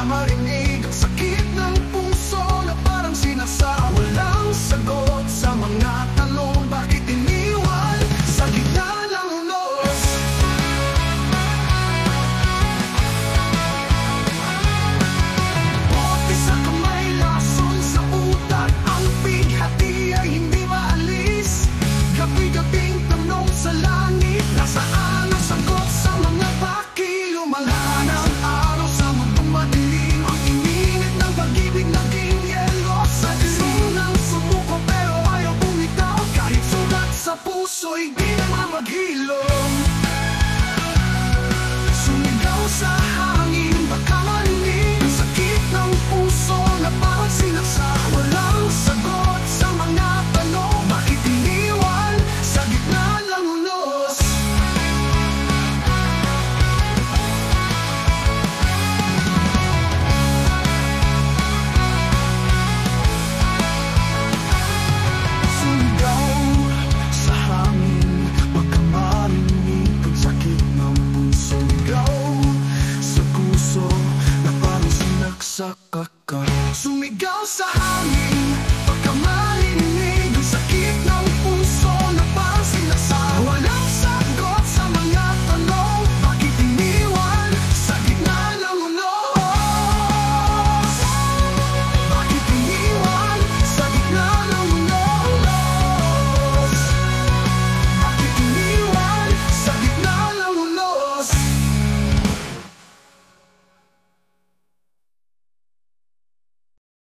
marinig ang sakit ng puso na parang sinasa. Walang sagot sa mga tanong, bakit iniwan sa gitna ng unos? Bote sa kamay, lason sa utak, ang bighati ay hindi maalis. Gabi-gabing tanong sa langit, nasaan ang sagot sa mga baki? Lumalahan ang araw sa mundong madilim, ang init ng pag-ibig naging yelo sa dilim. Nang sumuko pero ayaw bumitaw, kahit sugat sa puso'y di naman maghilom. Sumigaw sa hangin, baka marinig ang sakit ng puso na parang sinaksa. Walang sagot sa mga tanong, bakit iniwan sa gitna ng unos? Sumigaw sa hangin, baka marinig ang sakit ng puso. Sumigaw sa puso na parang sinaksak ka. Sumigaw sa